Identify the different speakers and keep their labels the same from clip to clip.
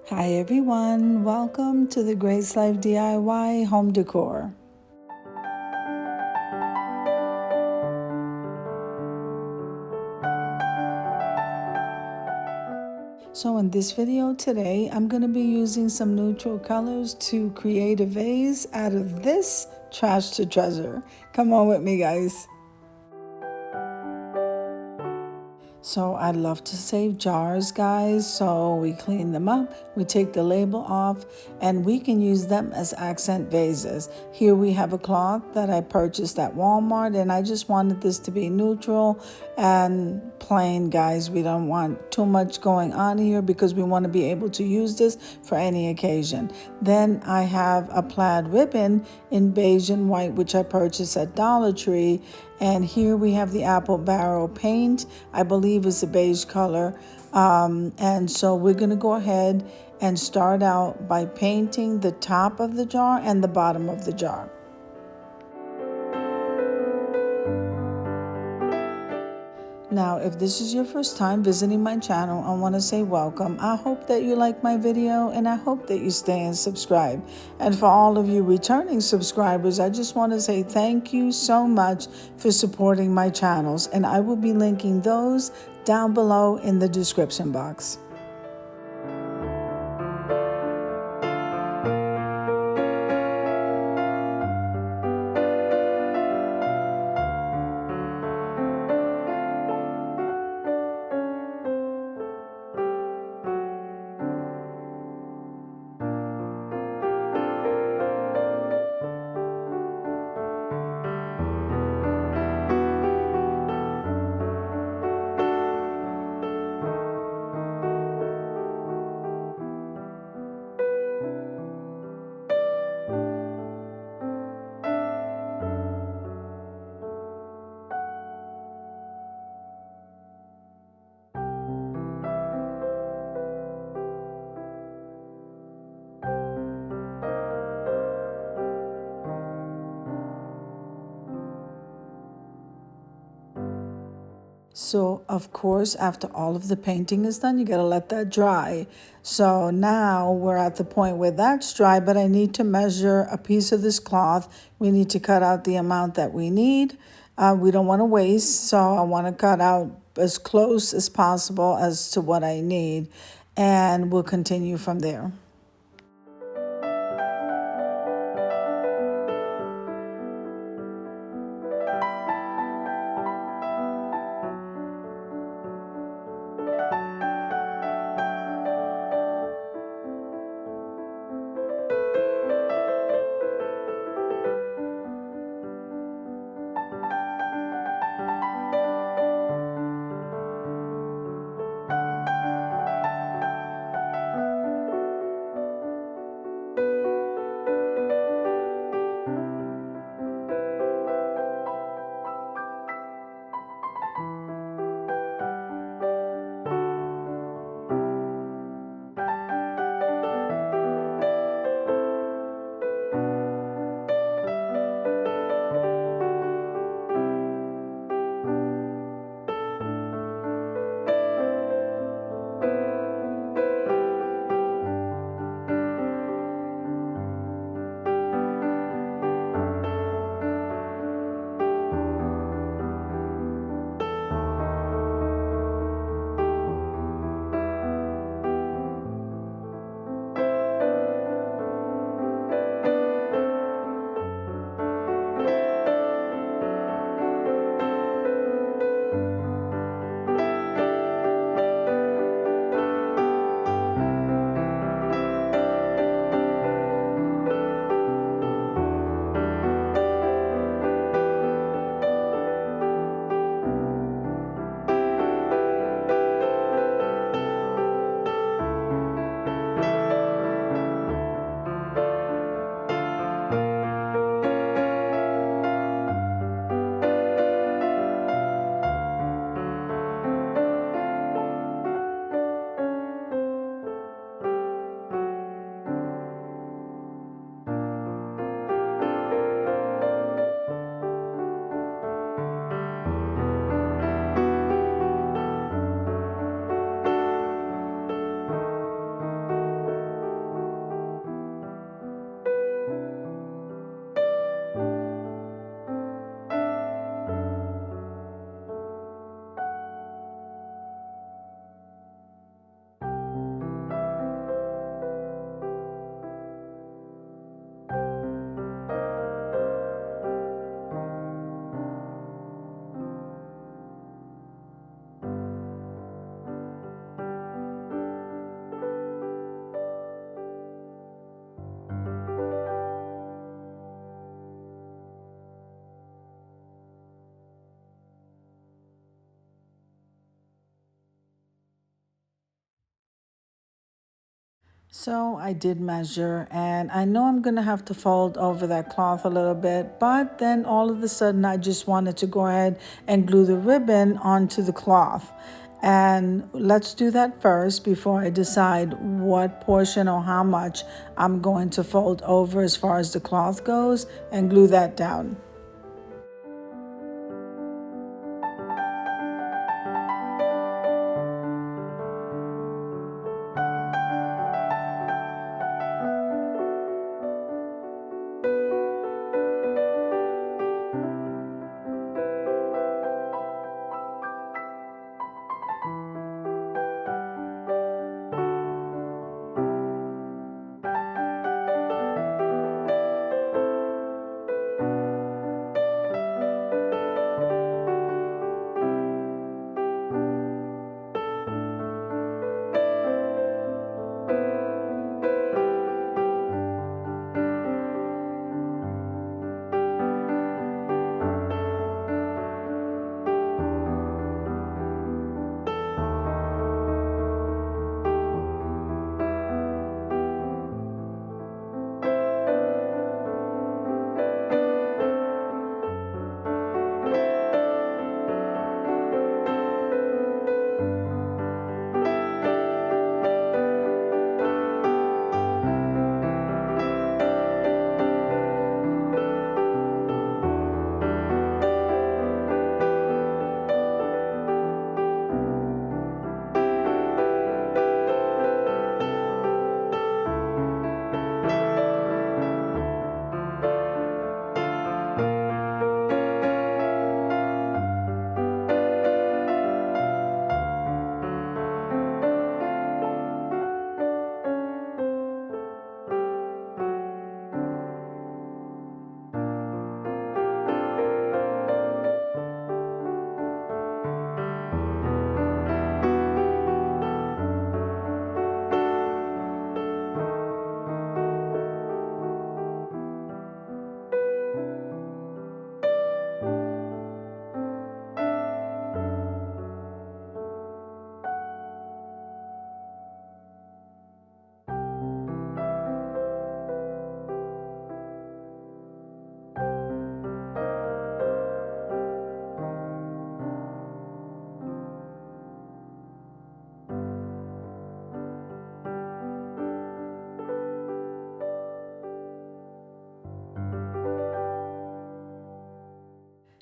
Speaker 1: Hi everyone, welcome to the Grace Life DIY home decor. So in this video today, I'm going to be using some neutral colors to create a vase out of this trash to treasure. Come on with me, guys. So I love to save jars, guys. So we clean them up, we take the label off, and we can use them as accent vases. Here we have a cloth that I purchased at Walmart, and I just wanted this to be neutral and plain, guys. We don't want too much going on here because we want to be able to use this for any occasion. Then I have a plaid ribbon in beige and white, which I purchased at Dollar Tree. And here we have the apple barrel paint. I believe it's a beige color. And so we're going to go ahead and start out by painting the top of the jar and the bottom of the jar. Now, if this is your first time visiting my channel, I want to say welcome. I hope that you like my video and I hope that you stay and subscribe. And for all of you returning subscribers, I just want to say thank you so much for supporting my channels. And I will be linking those down below in the description box. So, of course, after all of the painting is done, you got to let that dry. So now we're at the point where that's dry, but I need to measure a piece of this cloth. We need to cut out the amount that we need. We don't want to waste, so I want to cut out as close as possible as to what I need, and we'll continue from there. So I did measure, and I know I'm gonna have to fold over that cloth a little bit, but then all of a sudden I just wanted to go ahead and glue the ribbon onto the cloth. And let's do that first before I decide what portion or how much I'm going to fold over as far as the cloth goes and glue that down.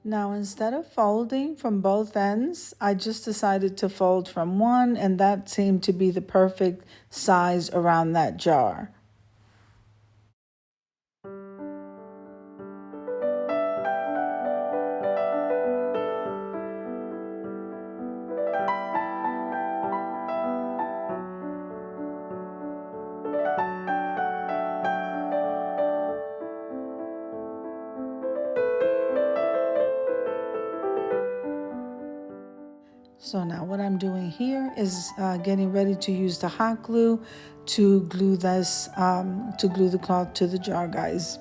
Speaker 1: Now, instead of folding from both ends, I just decided to fold from one, and that seemed to be the perfect size around that jar. So now what I'm doing here is getting ready to use the hot glue to glue this, to glue the cloth to the jar, guys.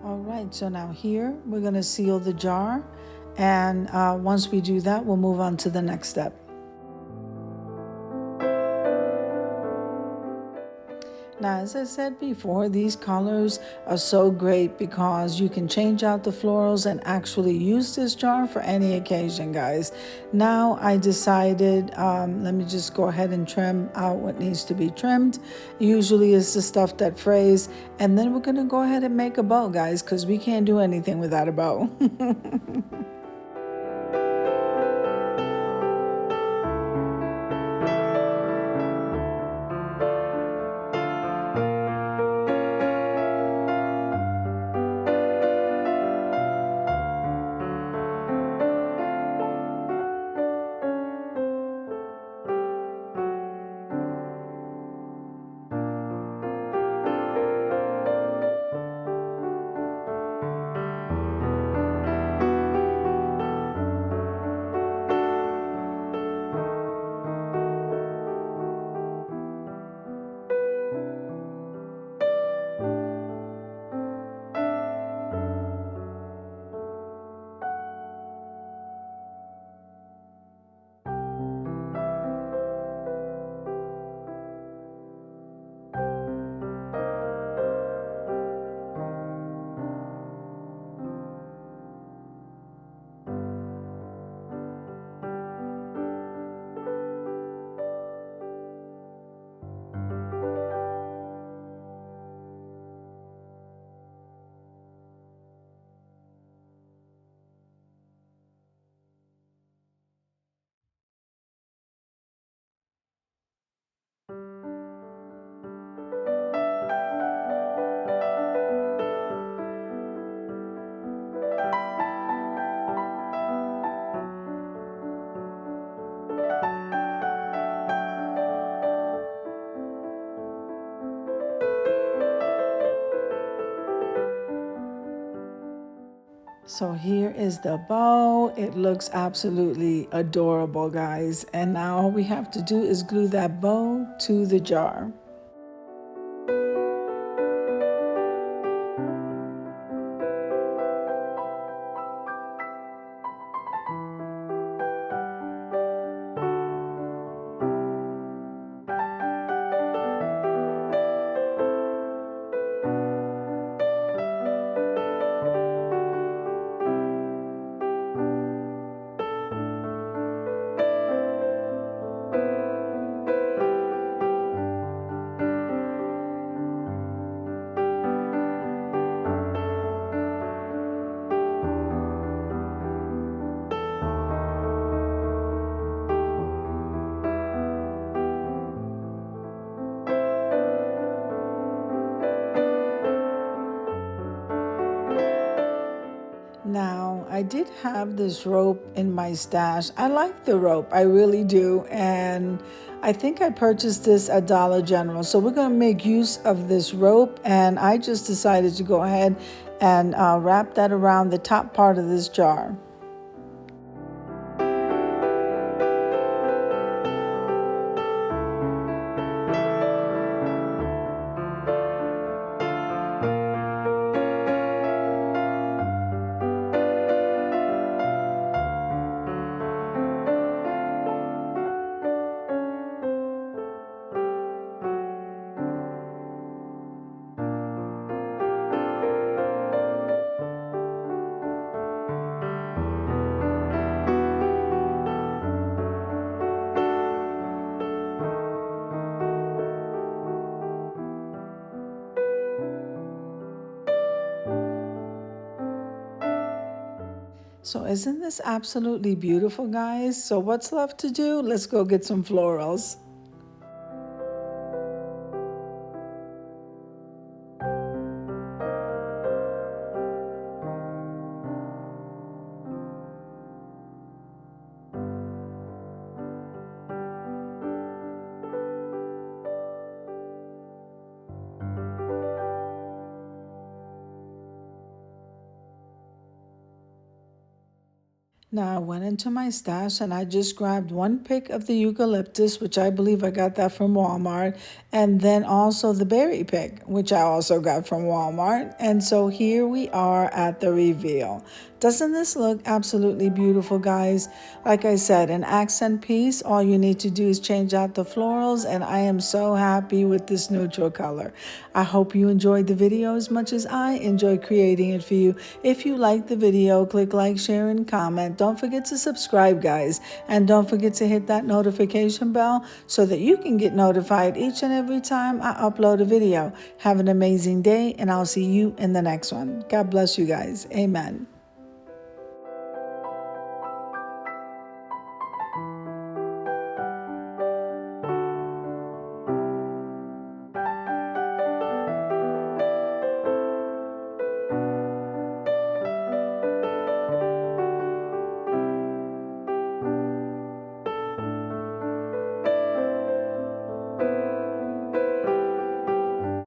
Speaker 1: All right, so now here we're gonna seal the jar, and once we do that, we'll move on to the next step. Now, as I said before, these colors are so great because you can change out the florals and actually use this jar for any occasion, guys. Now, I decided, let me just go ahead and trim out what needs to be trimmed. Usually it's the stuff that frays. And then we're going to go ahead and make a bow, guys, because we can't do anything without a bow. So here is the bow. It looks absolutely adorable, guys. And now all we have to do is glue that bow to the jar. Now, I did have this rope in my stash. I like the rope, I really do. And I think I purchased this at Dollar General. So we're going to make use of this rope. And I just decided to go ahead and wrap that around the top part of this jar. So isn't this absolutely beautiful, guys? So what's left to do? Let's go get some florals. Now I went into my stash and I just grabbed one pick of the eucalyptus, which I believe I got that from Walmart, and then also the berry pick, which I also got from Walmart. And so here we are at the reveal. Doesn't this look absolutely beautiful, guys? Like I said, an accent piece, all you need to do is change out the florals, and I am so happy with this neutral color. I hope you enjoyed the video as much as I enjoyed creating it for you. If you liked the video, click like, share, and comment. Don't forget to subscribe, guys, and don't forget to hit that notification bell so that you can get notified each and every time I upload a video. Have an amazing day, and I'll see you in the next one. God bless you guys. Amen.